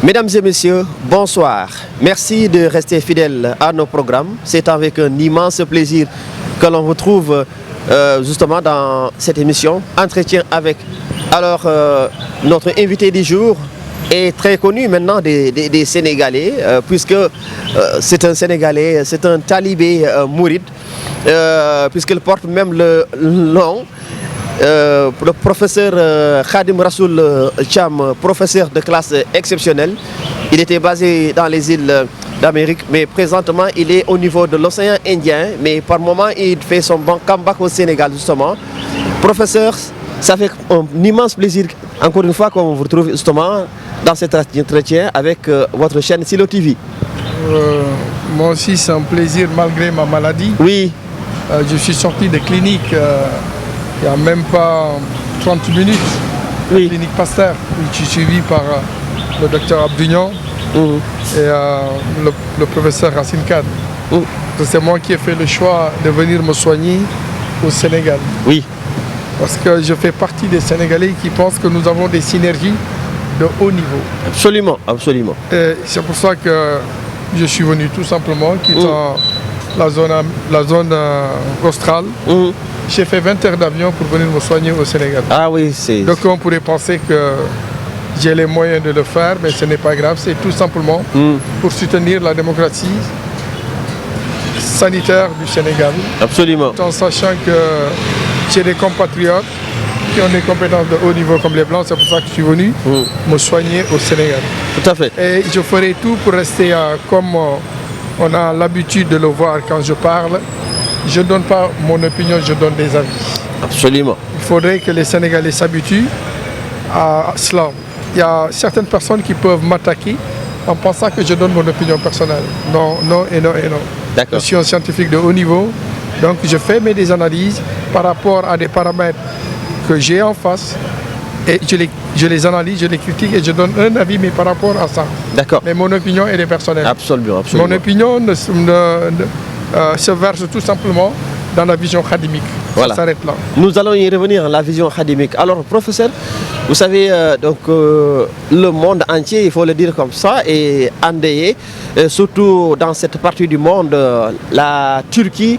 Mesdames et messieurs, bonsoir. Merci de rester fidèles à nos programmes. C'est avec un immense plaisir que l'on vous trouve justement dans cette émission Entretien avec. Alors, notre invité du jour est très connu maintenant des Sénégalais, puisque c'est un Sénégalais, c'est un talibé mouride, puisqu'il porte même le nom. Le professeur Khadim Rassoul Cham, professeur de classe exceptionnelle. Il était basé dans les îles d'Amérique, mais présentement il est au niveau de l'océan Indien, mais par moment il fait son bon comeback au Sénégal justement. Professeur, ça fait un immense plaisir encore une fois qu'on vous retrouve justement dans cet entretien avec votre chaîne Silo TV. Moi aussi c'est un plaisir malgré ma maladie. Oui. Je suis sorti de clinique il n'y a même pas 30 minutes, oui. Clinique Pasteur. Je suis suivi par le docteur Abdounian et le professeur Racine Khan. C'est moi qui ai fait le choix de venir me soigner au Sénégal. Oui. Parce que je fais partie des Sénégalais qui pensent que nous avons des synergies de haut niveau. Absolument, absolument. C'est pour ça que je suis venu tout simplement, quittant la zone australe. J'ai fait 20 heures d'avion pour venir me soigner au Sénégal. Ah oui, c'est... Donc on pourrait penser que j'ai les moyens de le faire, mais ce n'est pas grave. C'est tout simplement pour soutenir la démocratie sanitaire du Sénégal. Absolument. En sachant que j'ai des compatriotes qui ont des compétences de haut niveau comme les Blancs. C'est pour ça que je suis venu me soigner au Sénégal. Tout à fait. Et je ferai tout pour rester comme on a l'habitude de le voir quand je parle. Je ne donne pas mon opinion, je donne des avis. Absolument. Il faudrait que les Sénégalais s'habituent à cela. Il y a certaines personnes qui peuvent m'attaquer en pensant que je donne mon opinion personnelle. Non, non et non et non. D'accord. Je suis un scientifique de haut niveau, donc je fais des analyses par rapport à des paramètres que j'ai en face et je les analyse, je les critique et je donne un avis, mais par rapport à ça. D'accord. Mais mon opinion, elle est personnelle. Absolument, absolument. Mon opinion se verse tout simplement dans la vision khadimique. Voilà. Ça s'arrête là. Nous allons y revenir, la vision khadimique. Alors, professeur, vous savez, le monde entier, il faut le dire comme ça, est endeuillé, surtout dans cette partie du monde, la Turquie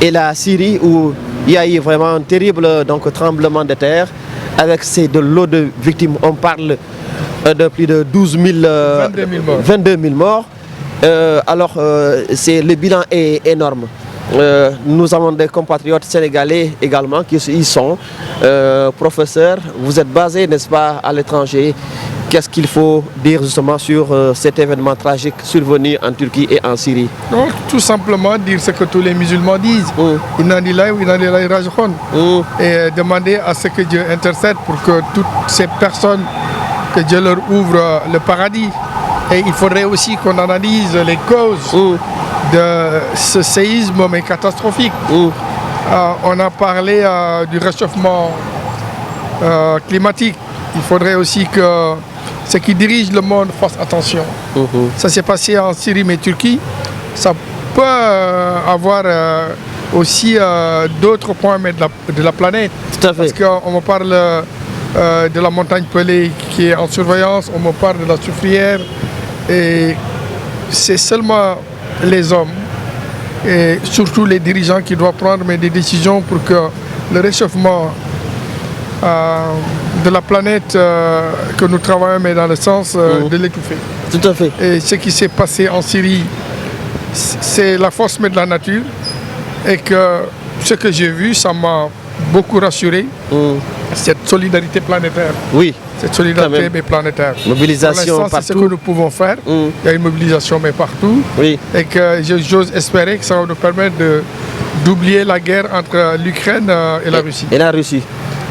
et la Syrie, où il y a eu vraiment un terrible tremblement de terre, avec de l'eau de victimes. On parle de plus de 22 000 morts. Alors, le bilan est énorme. Nous avons des compatriotes sénégalais également qui y sont. Professeur, vous êtes basé, n'est-ce pas, à l'étranger. Qu'est-ce qu'il faut dire justement sur cet événement tragique survenu en Turquie et en Syrie? Donc, tout simplement dire ce que tous les musulmans disent. Inna lillahi wa inna ilayhi raji'un. Et demander à ce que Dieu intercède pour que toutes ces personnes, que Dieu leur ouvre le paradis. Et il faudrait aussi qu'on analyse les causes de ce séisme mais catastrophique. On a parlé du réchauffement climatique. Il faudrait aussi que ceux qui dirigent le monde fassent attention. Ça s'est passé en Syrie mais Turquie. Ça peut avoir aussi d'autres points de la planète. Tout à fait. Parce qu'on me parle de la montagne Pelée qui est en surveillance, on me parle de la soufrière. Et c'est seulement les hommes et surtout les dirigeants qui doivent prendre des décisions pour que le réchauffement de la planète que nous travaillons mais dans le sens de l'étouffer. Tout à fait. Et ce qui s'est passé en Syrie, c'est la force de la nature et que ce que j'ai vu, ça m'a beaucoup rassuré. Cette solidarité planétaire. Oui. Cette solidarité mais planétaire. Mobilisation partout. C'est ce que nous pouvons faire. Il y a une mobilisation mais partout. Oui. Et que j'ose espérer que ça va nous permettre d'oublier la guerre entre l'Ukraine et la Russie. Et la Russie.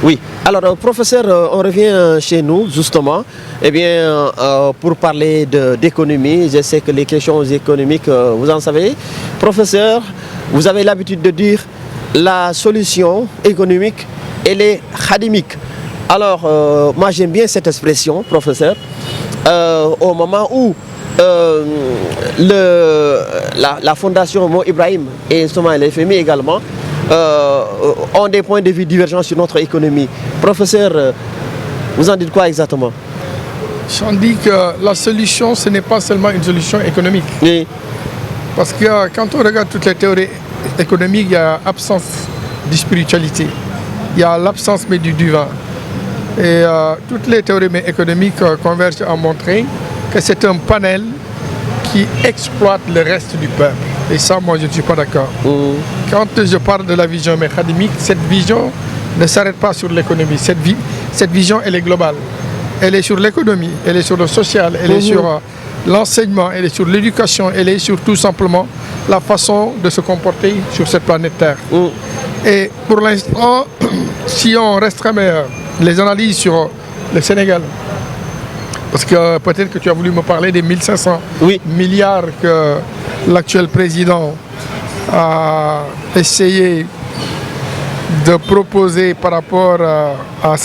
Oui. Alors, professeur, on revient chez nous, justement, pour parler d'économie. Je sais que les questions économiques, vous en savez. Professeur, vous avez l'habitude de dire la solution économique, elle est khadimique. Alors, moi j'aime bien cette expression, professeur, au moment où la fondation Mo Ibrahim et justement l'FMI également ont des points de vue divergents sur notre économie. Professeur, vous en dites quoi exactement? On dit que la solution, ce n'est pas seulement une solution économique. Oui. Parce que quand on regarde toutes les théories économiques, il y a absence de spiritualité. Il y a l'absence mais du divin. Et toutes les théories économiques convergent à montrer que c'est un panel qui exploite le reste du peuple. Et ça, moi, je ne suis pas d'accord. Quand je parle de la vision mécadémique, cette vision ne s'arrête pas sur l'économie. Cette vision, elle est globale. Elle est sur l'économie, elle est sur le social, elle est sur l'enseignement, elle est sur l'éducation, elle est sur tout simplement la façon de se comporter sur cette planète Terre. Et pour l'instant, si on restreint les analyses sur le Sénégal, parce que peut-être que tu as voulu me parler des 1500 milliards que l'actuel président a essayé de proposer par rapport à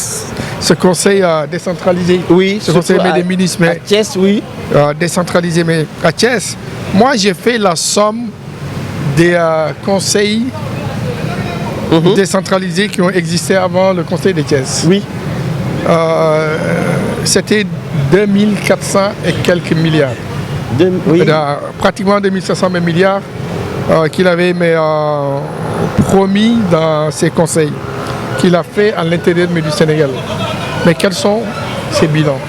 ce conseil décentralisé, ce conseil des ministres, mais à Thiès, décentralisé, mais à Thiès, moi j'ai fait la somme des conseils décentralisés qui ont existé avant le conseil de Thiès. C'était 2400 et quelques milliards. Pratiquement 2500 milliards qu'il avait promis dans ses conseils, qu'il a fait à l'intérieur du Sénégal. Mais quels sont ces bilans?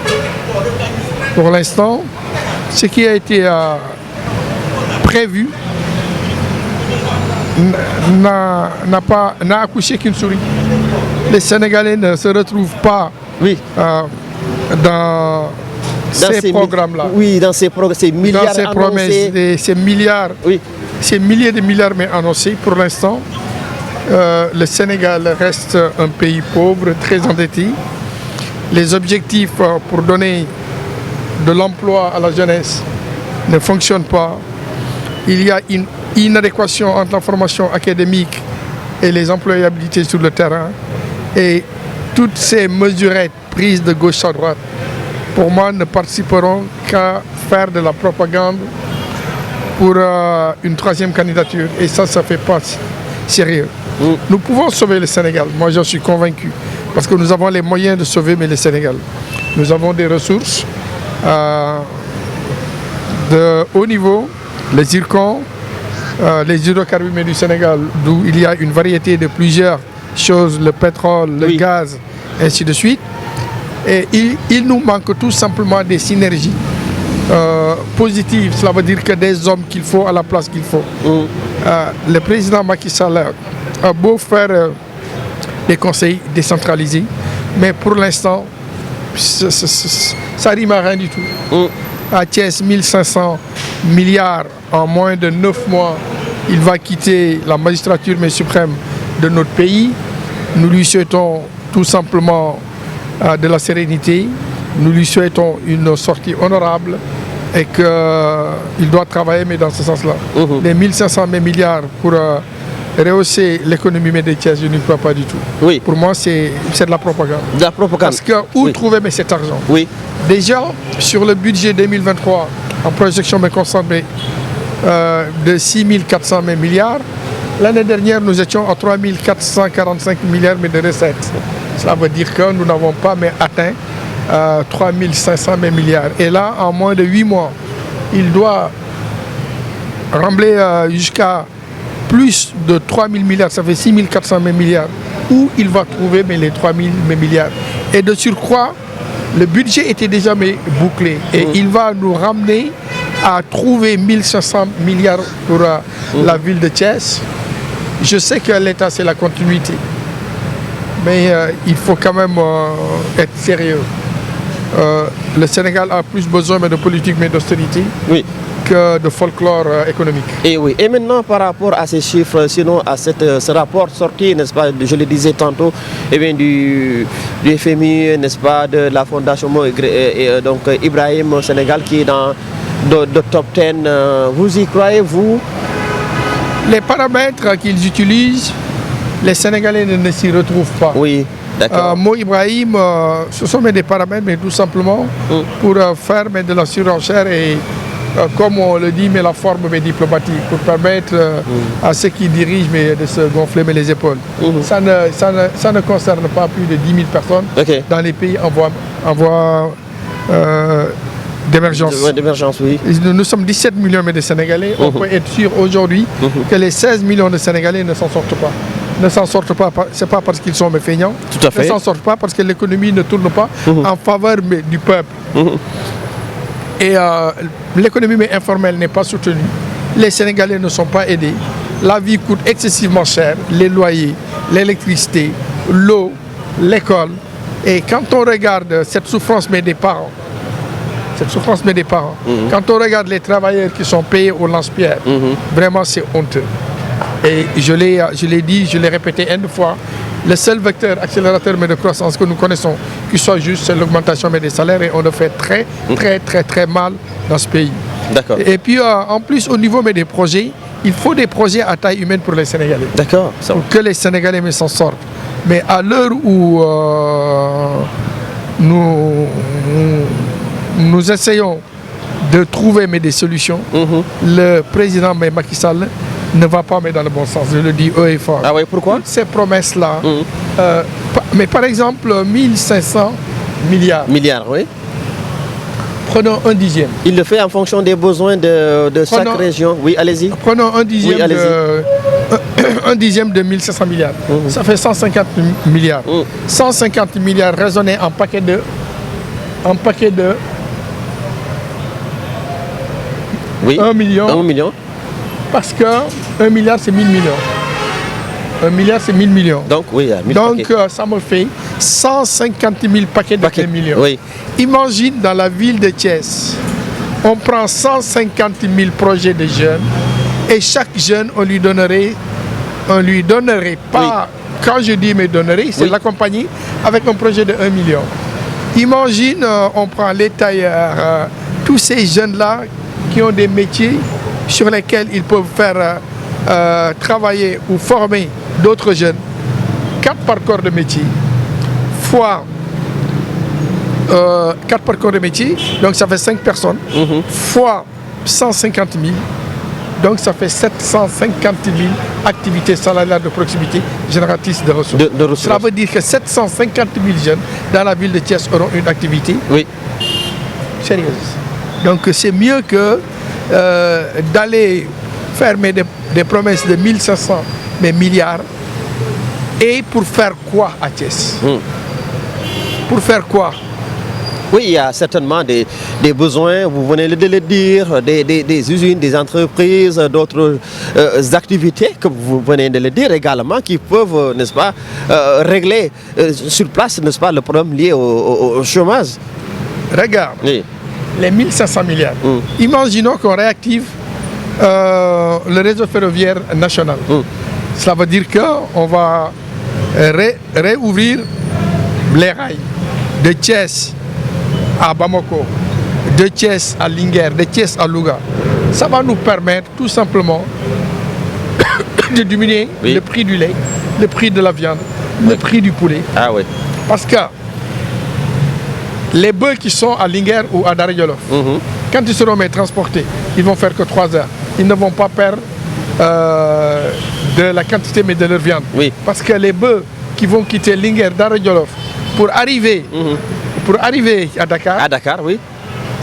Pour l'instant, ce qui a été prévu n'a accouché qu'une souris. Les Sénégalais ne se retrouvent pas dans ces programmes-là. Dans ces milliards dans ces promesses, ces milliards, ces milliers de milliards mais annoncés. Pour l'instant, le Sénégal reste un pays pauvre, très endetté. Les objectifs pour donner de l'emploi à la jeunesse ne fonctionnent pas. Il y a une inadéquation entre la formation académique et les employabilités sur le terrain. Et toutes ces mesurettes prises de gauche à droite, pour moi, ne participeront qu'à faire de la propagande pour une troisième candidature. Et ça ne fait pas sérieux. Nous pouvons sauver le Sénégal, moi j'en suis convaincu, parce que nous avons les moyens de sauver le Sénégal. Nous avons des ressources de haut niveau, les zircons, les hydrocarbures du Sénégal, d'où il y a une variété de plusieurs choses, le pétrole, le gaz, ainsi de suite. Et il nous manque tout simplement des synergies positives. Cela veut dire que des hommes qu'il faut à la place qu'il faut. Le président Macky Sall a beau faire des conseils décentralisés, mais pour l'instant, ça rime à rien du tout. À Thiès, 1500 milliards en moins de 9 mois, il va quitter la magistrature suprême de notre pays. Nous lui souhaitons tout simplement de la sérénité. Nous lui souhaitons une sortie honorable et qu'il doit travailler mais dans ce sens-là. Les 1500 milliards pour rehausser l'économie de Thiès, je ne crois pas du tout. Pour moi, c'est de la propagande. De la propagande. Parce que où trouver cet argent? Déjà, sur le budget 2023, en projection constante de 6400 milliards, l'année dernière, nous étions à 3445 milliards de recettes. Cela veut dire que nous n'avons pas atteint 3500 milliards. Et là, en moins de 8 mois, il doit rembler jusqu'à plus de 3000 milliards, ça fait 6400 milliards. Où il va trouver les 3000 milliards? Et de surcroît, le budget était déjà bouclé. Et il va nous ramener à trouver 1500 milliards pour la ville de Thiès. Je sais que l'État, c'est la continuité. Mais il faut quand même être sérieux. Le Sénégal a plus besoin de politique d'austérité que de folklore économique. Et maintenant, par rapport à ces chiffres, sinon à ce rapport sorti, n'est-ce pas, je le disais tantôt, du FMI, n'est-ce pas, de la Fondation donc Ibrahim au Sénégal qui est dans le top 10, vous y croyez, vous? Les paramètres qu'ils utilisent, les Sénégalais ne s'y retrouvent pas. D'accord. Mo Ibrahim, ce sont des paramètres, mais tout simplement pour faire de la surenchère et, comme on le dit, la forme diplomatique, pour permettre à ceux qui dirigent de se gonfler les épaules. Ça ne concerne pas plus de 10 000 personnes dans les pays d'émergence. D'émergence, oui. Nous sommes 17 millions de Sénégalais. On peut être sûr aujourd'hui que les 16 millions de Sénégalais ne s'en sortent pas. Ne s'en sortent pas, ce n'est pas parce qu'ils sont méfeignants. Tout à fait. Ne s'en sortent pas parce que l'économie ne tourne pas en faveur du peuple. Et l'économie informelle n'est pas soutenue. Les Sénégalais ne sont pas aidés. La vie coûte excessivement cher. Les loyers, l'électricité, l'eau, l'école. Et quand on regarde cette souffrance des parents, quand on regarde les travailleurs qui sont payés au lance-pierre, vraiment c'est honteux. Et je l'ai dit, je l'ai répété une fois, le seul vecteur accélérateur de croissance que nous connaissons qui soit juste, c'est l'augmentation des salaires et on le fait très mal dans ce pays. D'accord. Et puis en plus au niveau des projets, il faut des projets à taille humaine pour les Sénégalais. D'accord. Pour que les Sénégalais s'en sortent. Mais à l'heure où nous essayons de trouver des solutions, le président Macky Sall ne va pas dans le bon sens, je le dis haut et fort. Ah oui, pourquoi? Toutes ces promesses-là, mais par exemple 1500 milliards. Milliards, oui. Prenons un dixième. Il le fait en fonction des besoins de chaque région. Oui, allez-y. Prenons un dixième, un dixième de 1500 milliards. Ça fait 150 milliards. 150 milliards raisonnés en paquet de... Oui. 1 million. 1 million. Parce que 1 milliard, c'est 1000 millions. 1 milliard, c'est 1000 millions. Donc, oui, 1000 donc ça me fait 150 000 paquets de 1 million. Oui. Imagine dans la ville de Thiès, on prend 150 000 projets de jeunes et chaque jeune, on lui donnerait pas, quand je dis me donnerait, c'est l'accompagner avec un projet de 1 million. Imagine, on prend les tailleurs, tous ces jeunes-là qui ont des métiers sur lesquels ils peuvent faire travailler ou former d'autres jeunes. 4 parcours de métier fois 4 parcours de métier, donc ça fait 5 personnes, fois 150 000, donc ça fait 750 000 activités salariales de proximité génératrices de ressources. Cela veut dire que 750 000 jeunes dans la ville de Thiès auront une activité sérieuse. Donc c'est mieux que d'aller faire des promesses de 1500 milliards. Et pour faire quoi à Thiès? Pour faire quoi? Oui, il y a certainement des besoins, vous venez de le dire, des usines, des entreprises, d'autres activités, comme vous venez de le dire également, qui peuvent, n'est-ce pas, régler sur place, n'est-ce pas, le problème lié au chômage. Regarde, les 1500 milliards. Imaginons qu'on réactive le réseau ferroviaire national. Cela veut dire qu'on va réouvrir les rails de Thiès à Bamako, de Thiès à Linguère, de Thiès à Louga. Ça va nous permettre tout simplement de diminuer le prix du lait, le prix de la viande, le prix du poulet. Ah oui. Parce que les bœufs qui sont à Linguère ou à Darayolof, quand ils seront transportés, ils vont faire que 3 heures. Ils ne vont pas perdre de la quantité mais de leur viande. Parce que les bœufs qui vont quitter Linguère, Darayolof pour arriver à Dakar,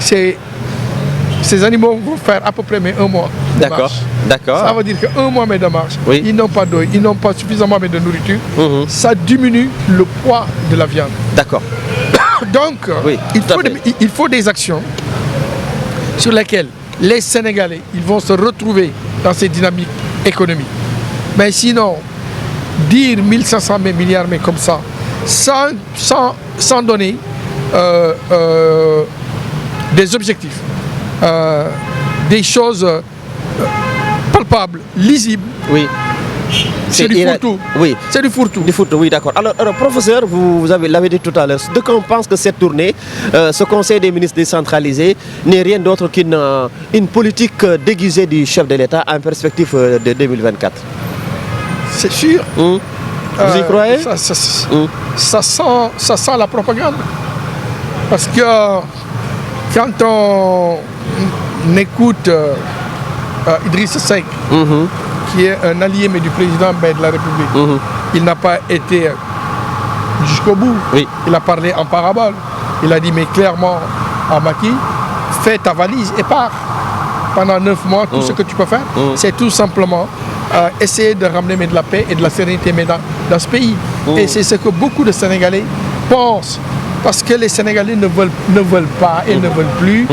ces animaux vont faire à peu près 1 mois de marche. D'accord. Ça veut dire que 1 mois de marche, ils n'ont pas d'eau, ils n'ont pas suffisamment de nourriture. Ça diminue le poids de la viande. D'accord. Donc, il faut des actions sur lesquelles les Sénégalais ils vont se retrouver dans ces dynamiques économiques. Mais sinon, dire 1500 milliards, mais comme ça, sans donner des objectifs, des choses palpables, lisibles. C'est du fourre-tout. C'est du fourre-tout. Oui, d'accord. Alors, professeur, vous l'avez dit tout à l'heure, donc on pense que cette tournée, ce conseil des ministres décentralisé, n'est rien d'autre qu'une politique déguisée du chef de l'État en perspective de 2024. C'est sûr. Vous y croyez? Ça sent la propagande. Parce que quand on écoute Idriss Seck, qui est un allié mais du président de la République, il n'a pas été jusqu'au bout. Il a parlé en parabole. Il a dit mais clairement à Macky, fais ta valise et pars. Pendant 9 mois, tout ce que tu peux faire, c'est tout simplement essayer de ramener de la paix et de la sérénité dans ce pays. Et c'est ce que beaucoup de Sénégalais pensent. Parce que les Sénégalais ne veulent pas et ne veulent plus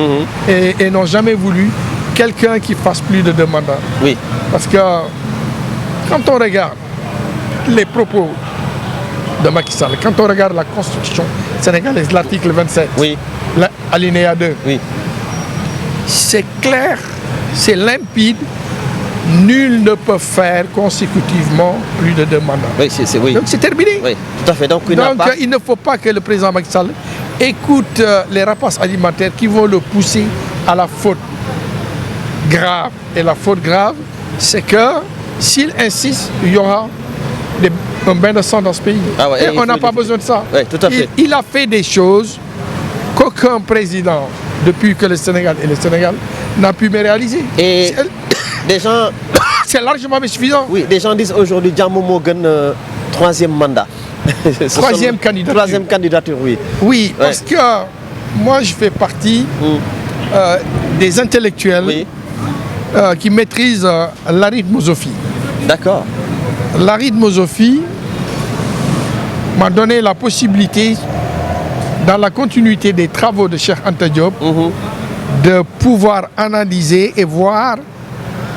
et n'ont jamais voulu quelqu'un qui fasse plus de 2 mandats. Oui. Parce que quand on regarde les propos de Macky Sall, quand on regarde la Constitution sénégalaise, l'article 27, l'alinéa 2, c'est clair, c'est limpide, nul ne peut faire consécutivement plus de 2 mandats. Oui. Donc c'est terminé. Oui, tout à fait. Donc il ne faut pas que le président Macky Sall écoute les rapaces alimentaires qui vont le pousser à la faute grave. Et la faute grave, c'est que s'il insiste, il y aura un bain de sang dans ce pays. Et on n'a pas besoin de ça. Oui, tout à fait. Il a fait des choses qu'aucun président, depuis que le Sénégal est le Sénégal, n'a pu me réaliser. Et des gens... C'est largement suffisant. Oui, des gens disent aujourd'hui Diamou Morgan, 3e mandat. 3e candidature. 3e candidature, oui. Oui, parce que moi je fais partie des intellectuels qui maîtrisent l'arithmosophie. D'accord. L'arithmosophie m'a donné la possibilité, dans la continuité des travaux de Cheikh Anta Diop, de pouvoir analyser et voir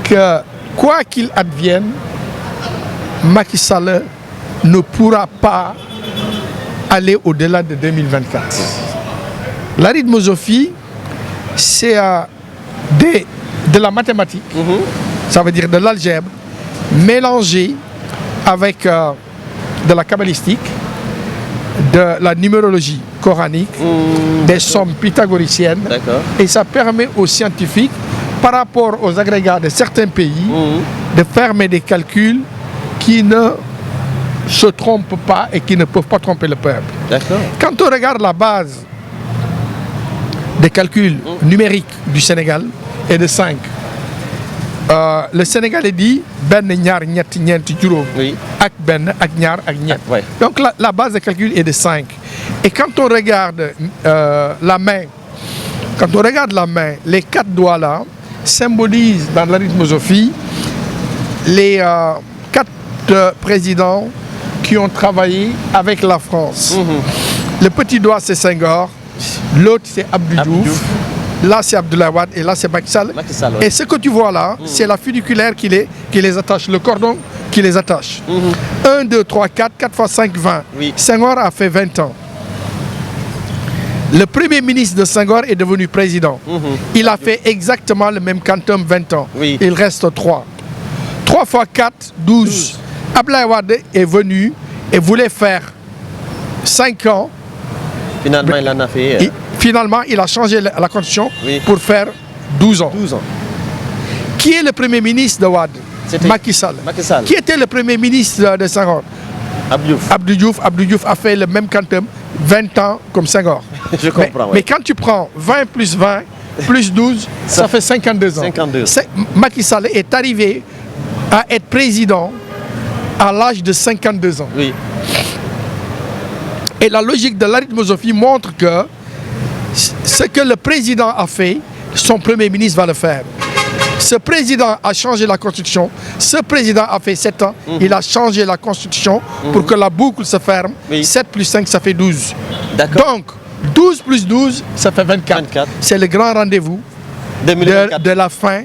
que, quoi qu'il advienne, Macky Sall ne pourra pas aller au-delà de 2024. L'arithmosophie, c'est de la mathématique, ça veut dire de l'algèbre, mélangée avec de la kabbalistique, de la numérologie coranique, des sommes pythagoriciennes. Et ça permet aux scientifiques, par rapport aux agrégats de certains pays, de faire des calculs qui ne se trompent pas et qui ne peuvent pas tromper le peuple. Quand on regarde la base des calculs numériques du Sénégal est de 5. Le Sénégalais dit ben ñaar ñett ñeent juróom ak ben ak ñaar ak ñett. Donc la base de calcul est de 5. Et quand on regarde la main, les 4 doigts là symbolisent dans l'arithmosophie les 4 présidents qui ont travaillé avec la France. Le petit doigt c'est Senghor, l'autre c'est Abdou Diouf. Là, c'est Abdoulaye Wade et là, c'est Macky Sall. Et ce que tu vois là, c'est la funiculaire qui les attache, le cordon qui les attache. 1, 2, 3, 4, 4 fois 5, 20. Senghor a fait 20 ans. Le premier ministre de Senghor est devenu président. Il a fait exactement le même quantum, 20 ans. Il reste 3. 3 fois 4, 12. Abdoulaye Wade est venu et voulait faire 5 ans. Finalement, il en a fait... Finalement, il a changé la constitution pour faire 12 ans. 12 ans. Qui est le premier ministre de Wade? Macky Sall. Qui était le premier ministre de Senghor? Abdou Diouf. Abdou Diouf a fait le même quantum, 20 ans comme Senghor. Je comprends. Mais quand tu prends 20 plus 20 plus 12, ça fait 52 ans. 52. Macky Sall est arrivé à être président à l'âge de 52 ans. Et la logique de l'arithmosophie montre que ce que le président a fait, son premier ministre va le faire. Ce président a changé la constitution. Ce président a fait 7 ans. Il a changé la constitution pour que la boucle se ferme. 7 plus 5, ça fait 12. Donc, 12 plus 12, ça fait 24. C'est le grand rendez-vous de la fin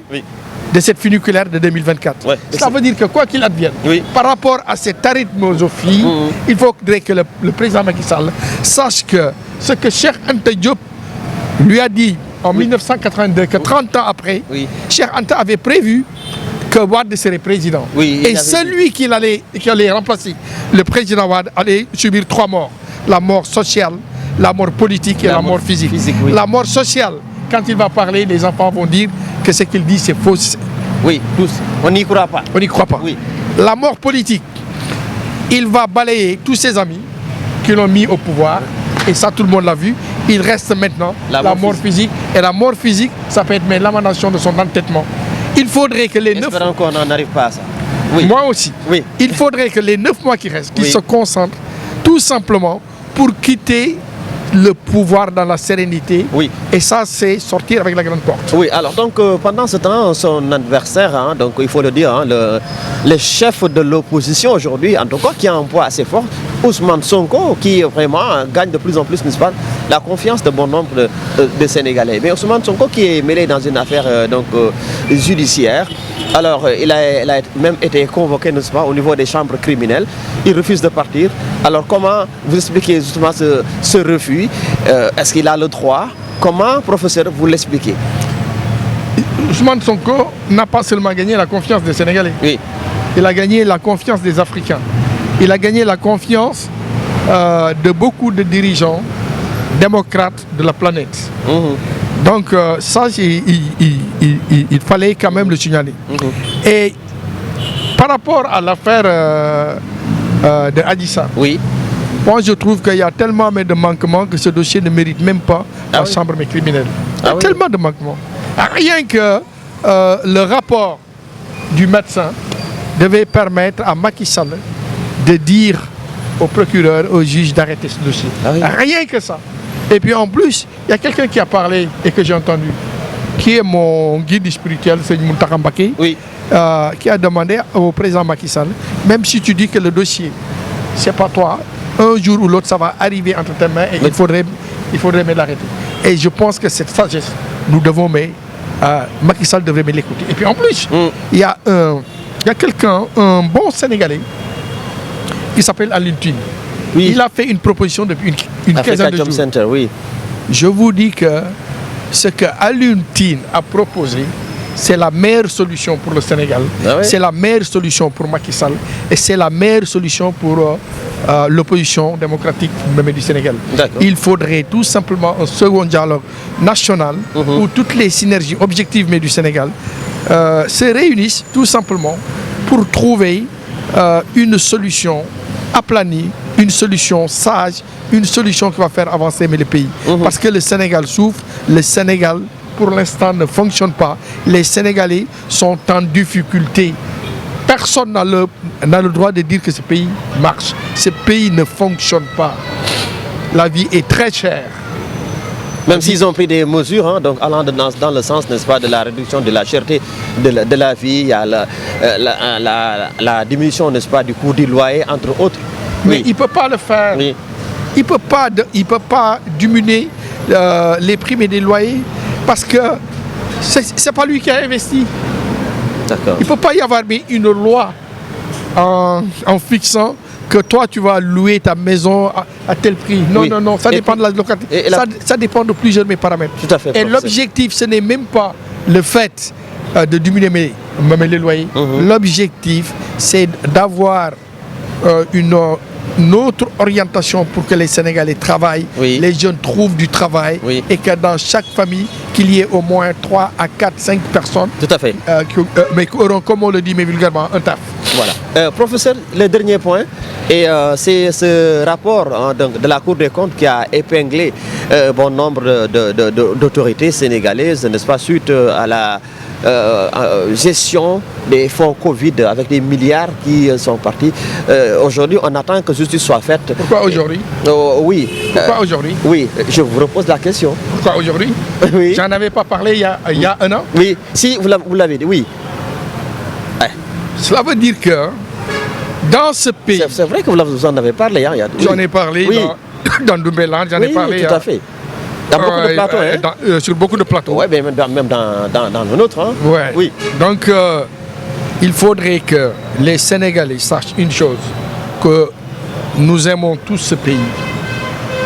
de cette funiculaire de 2024. Ça veut dire que quoi qu'il advienne, par rapport à cette arithmosophie, il faudrait que le président Macky Sall sache que ce que Cheikh Anta Diop lui a dit en 1982, que 30 ans après, Cheikh Anta avait prévu que Wade serait président. Et celui qui allait remplacer le président Wade allait subir 3 morts. La mort sociale, la mort politique et la mort physique. La mort sociale, quand il va parler, les enfants vont dire que ce qu'il dit c'est faux. Oui, tous. On n'y croit pas. On n'y croit pas. La mort politique, il va balayer tous ses amis qui l'ont mis au pouvoir. Et ça, tout le monde l'a vu. Il reste maintenant la mort physique. Et la mort physique, ça peut être l'émanation de son entêtement. Il faudrait que les 9 mois... qu'on n'en arrive pas à ça. Moi aussi. Il faudrait que les 9 mois qui restent, qu'ils se concentrent tout simplement pour quitter le pouvoir dans la sérénité. Oui. Et ça, c'est sortir avec la grande porte. Oui, alors donc pendant ce temps, son adversaire, hein, donc il faut le dire, hein, le chef de l'opposition aujourd'hui, en tout cas qui a un poids assez fort, Ousmane Sonko, qui vraiment gagne de plus en plus, n'est-ce pas, la confiance de bon nombre de Sénégalais. Mais Ousmane Sonko qui est mêlé dans une affaire judiciaire, alors il a même été convoqué, n'est-ce pas, au niveau des chambres criminelles. Il refuse de partir. Alors comment vous expliquez justement ce refus? Est-ce qu'il a le droit? Comment, professeur, vous l'expliquez? Ousmane Sonko n'a pas seulement gagné la confiance des Sénégalais. Oui. Il a gagné la confiance des Africains. Il a gagné la confiance de beaucoup de dirigeants démocrates de la planète. Donc ça, il fallait quand même le signaler. Et par rapport à l'affaire de Adji Sarr, oui. Moi, je trouve qu'il y a tellement de manquements que ce dossier ne mérite même pas la chambre criminelle. Il y a tellement de manquements. Rien que le rapport du médecin devait permettre à Macky Sall de dire au procureur, au juge d'arrêter ce dossier. Rien que ça. Et puis en plus, il y a quelqu'un qui a parlé et que j'ai entendu, qui est mon guide spirituel, c'est Mountakha Mbacké, qui a demandé au président Macky Sall, même si tu dis que le dossier, c'est pas toi, un jour ou l'autre, ça va arriver entre tes mains et il faudrait l'arrêter. Et je pense que cette sagesse, nous devons, mais Macky Sall devrait l'écouter. Et puis en plus, il y a quelqu'un, un bon Sénégalais, qui s'appelle Alioune Tine. Oui. Il a fait une proposition depuis une quinzaine de jours. Center, oui. Je vous dis que ce que Alioune Tine a proposé, c'est la meilleure solution pour le Sénégal. C'est la meilleure solution pour Macky Sall. Et c'est la meilleure solution pour l'opposition démocratique même du Sénégal. Il faudrait tout simplement un second dialogue national où toutes les synergies objectives mais du Sénégal se réunissent tout simplement pour trouver une solution aplanie, une solution sage, une solution qui va faire avancer le pays. Parce que le Sénégal souffre, le Sénégal pour l'instant ne fonctionne pas. Les Sénégalais sont en difficulté. Personne n'a le droit de dire que ce pays marche. Ce pays ne fonctionne pas. La vie est très chère. Même s'ils ont pris des mesures, hein, donc allant dans le sens, n'est-ce pas, de la réduction de la cherté de la vie, il y a la diminution, n'est-ce pas, du coût du loyer, entre autres. Mais il ne peut pas le faire. Oui. Il ne peut pas diminuer les primes et les loyers parce que ce n'est pas lui qui a investi. Il ne peut pas y avoir une loi en fixant que toi tu vas louer ta maison à tel prix. Non, non, ça dépend de la localité. Ça dépend de plusieurs paramètres. Tout à fait. Et l'objectif, ce n'est même pas le fait de diminuer les loyers. L'objectif, c'est d'avoir une autre orientation pour que les Sénégalais travaillent, les jeunes trouvent du travail et que dans chaque famille, qu'il y ait au moins 3 à 4, 5 personnes mais qui auront, comme on le dit mais vulgairement, un taf. Voilà. Professeur, le dernier point, et c'est ce rapport de la Cour des comptes qui a épinglé bon nombre d'autorités sénégalaises, n'est-ce pas, suite à la gestion des fonds Covid avec des milliards qui sont partis. Aujourd'hui, on attend que justice soit faite. Pourquoi aujourd'hui? Oui. Pourquoi aujourd'hui? Oui, je vous repose la question. Pourquoi aujourd'hui? Oui. J'en avais pas parlé il y a un an. Oui, si vous l'avez dit, oui. Cela veut dire que dans ce pays... C'est vrai que vous en avez parlé. Hein, j'en ai parlé dans Doumbélan, j'en ai parlé... tout à fait. Dans beaucoup de plateaux. Sur beaucoup de plateaux. Oui, même dans le nôtre. Hein. Oui. Donc, il faudrait que les Sénégalais sachent une chose, que nous aimons tous ce pays.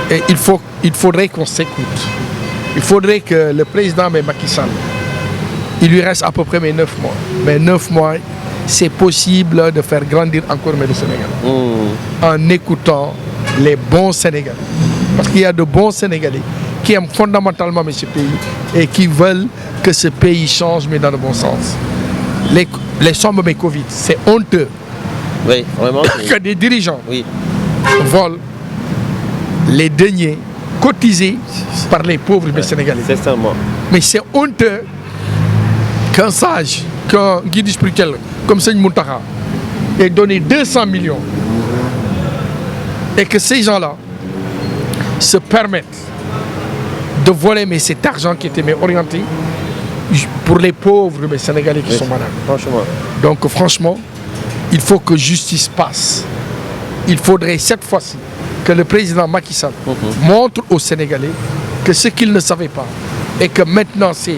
Et il faudrait qu'on s'écoute. Il faudrait que le président Macky Sall, il lui reste à peu près 9 mois. Mais 9 mois, c'est possible de faire grandir encore le Sénégal. En écoutant les bons Sénégalais. Parce qu'il y a de bons Sénégalais qui aiment fondamentalement ce pays et qui veulent que ce pays change, mais dans le bon sens. Les sommes de Covid, c'est honteux. Oui, vraiment. Que des dirigeants volent les deniers cotisés par les pauvres Sénégalais. Mais c'est honteux qu'un sage, qu'un guide spirituel comme Seigne Mountakha ait donné 200 millions et que ces gens-là se permettent de voler cet argent qui était orienté pour les pauvres mais Sénégalais qui sont malades. Franchement. Donc franchement, il faut que justice passe. Il faudrait cette fois-ci que le président Macky Sall montre aux Sénégalais que ce qu'ils ne savaient pas et que maintenant c'est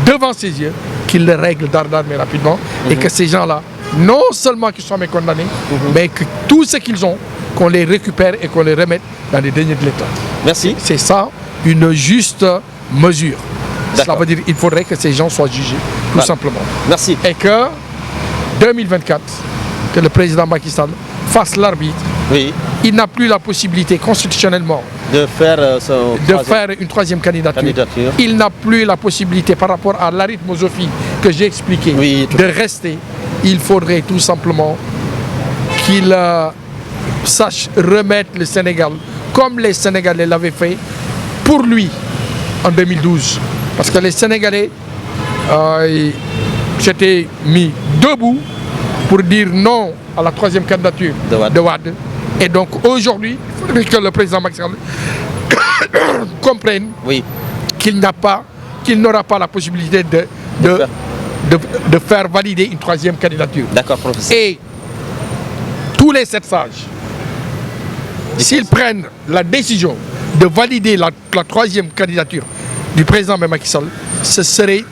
devant ses yeux qu'il le règle d'ardard mais rapidement et que ces gens-là, non seulement qu'ils soient condamnés, mais que tout ce qu'ils ont, qu'on les récupère et qu'on les remette dans les deniers de l'État. Merci. C'est ça une juste mesure. Cela veut dire qu'il faudrait que ces gens soient jugés, tout simplement. Merci. Et que 2024, que le président Macky Sall fasse l'arbitre. Oui. Il n'a plus la possibilité constitutionnellement de faire une troisième candidature. Il n'a plus la possibilité par rapport à l'arithmosophie que j'ai expliqué de rester. Il faudrait tout simplement qu'il sache remettre le Sénégal comme les Sénégalais l'avaient fait pour lui en 2012. Parce que les Sénégalais s'étaient mis debout pour dire non à la troisième candidature de Wade. Et donc aujourd'hui, il faudrait que le président Macky Sall comprenne qu'il n'aura pas la possibilité de faire valider une troisième candidature. D'accord, professeur. Et tous les 7 sages, s'ils prennent la décision de valider la troisième candidature du président Macky Sall, ce serait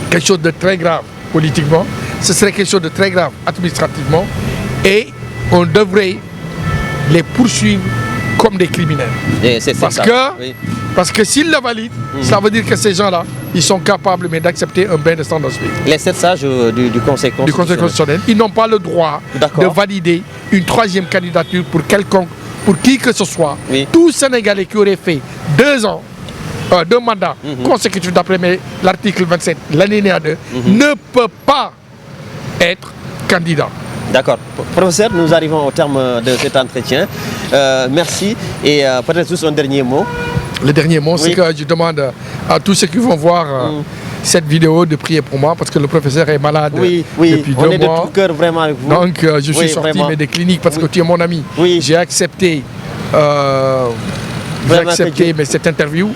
quelque chose de très grave politiquement, ce serait quelque chose de très grave administrativement, et on devrait les poursuivre comme des criminels. Parce que s'ils le valident, ça veut dire que ces gens-là, ils sont capables d'accepter un bain de sang dans ce pays. Les 7 sages du Conseil constitutionnel. Ils n'ont pas le droit de valider une troisième candidature pour quelconque, pour qui que ce soit. Tout Sénégalais qui aurait fait 2 ans, 2 mandats consécutifs d'après l'article 27, l'alinéa 2, ne peut pas être candidat. D'accord. Professeur, nous arrivons au terme de cet entretien. Merci. Et peut-être juste un dernier mot. Le dernier mot, c'est que je demande à tous ceux qui vont voir cette vidéo de prier pour moi, parce que le professeur est malade depuis 2 mois. On est de tout cœur vraiment avec vous. Donc je suis sorti des cliniques parce que tu es mon ami. J'ai accepté cette interview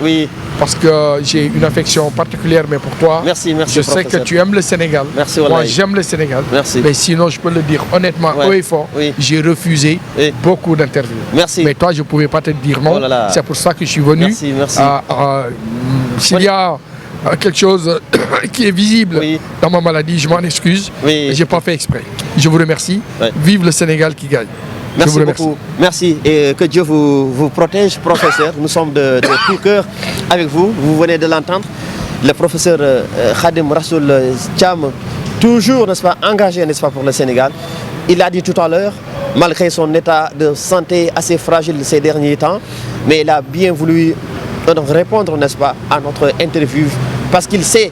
parce que j'ai une affection particulière pour toi. Merci, je sais que tu aimes le Sénégal. Merci, moi j'aime le Sénégal. Merci. Mais sinon je peux le dire honnêtement haut et fort, j'ai refusé beaucoup d'interviews. Merci. Mais toi je ne pouvais pas te dire non. C'est pour ça que je suis venu. Merci. S'il y a quelque chose qui est visible dans ma maladie, je m'en excuse. Je n'ai pas fait exprès. Je vous remercie. Vive le Sénégal qui gagne. Merci beaucoup. Merci et que Dieu vous protège, professeur. Nous sommes de tout cœur avec vous. Vous venez de l'entendre. Le professeur Khadim Rassoul Thiam, toujours, n'est-ce pas, engagé, n'est-ce pas, pour le Sénégal. Il l'a dit tout à l'heure, malgré son état de santé assez fragile ces derniers temps, mais il a bien voulu répondre, n'est-ce pas, à notre interview parce qu'il sait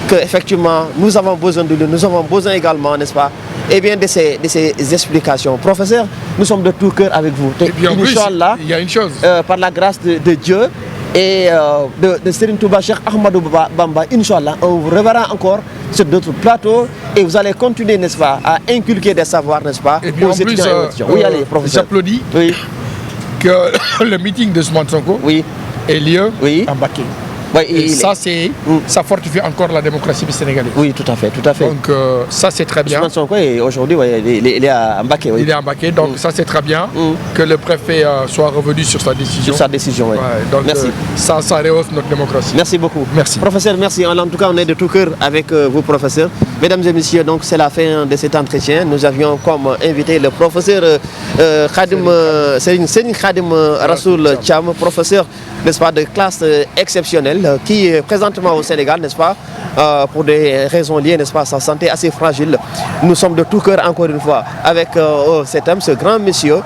qu'effectivement, nous avons besoin de lui, nous avons besoin également, n'est-ce pas, et bien de ces explications. Professeur, nous sommes de tout cœur avec vous. Et puis en plus, il y a une chose. Par la grâce de Dieu et de Serigne Touba Cheikh Ahmadou Bamba, Inch'Allah, on vous reverra encore sur d'autres plateaux et vous allez continuer, n'est-ce pas, à inculquer des savoirs, n'est-ce pas, et puis en plus, oui, allez, professeur. J'applaudis que le meeting de Ousmane Sonko ait lieu à Mbacké. Et ça, ça fortifie encore la démocratie sénégalaise. Oui, tout à fait. Donc ça, c'est très bien. Aujourd'hui, il est à Mbacké. Il est à Mbacké, donc ça, c'est très bien que le préfet soit revenu sur sa décision. Donc, merci. Ça rehausse notre démocratie. Merci beaucoup. Merci. Professeur, merci. En tout cas, on est de tout cœur avec vous, professeur. Mesdames et messieurs, donc c'est la fin de cet entretien. Nous avions comme invité le professeur Serigne Khadim Rassoul Thiam, professeur, n'est-ce pas, de classe exceptionnelle, qui est présentement au Sénégal, n'est-ce pas, pour des raisons liées, n'est-ce pas, à sa santé assez fragile. Nous sommes de tout cœur encore une fois avec cet homme, ce grand monsieur.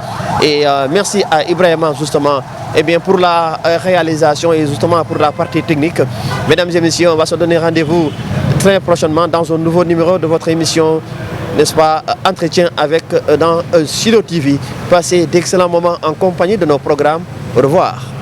Et merci à Ibrahima justement pour la réalisation et justement pour la partie technique. Mesdames et messieurs, on va se donner rendez-vous très prochainement dans un nouveau numéro de votre émission, n'est-ce pas, Entretien avec dans Sido TV. Passez d'excellents moments en compagnie de nos programmes. Au revoir.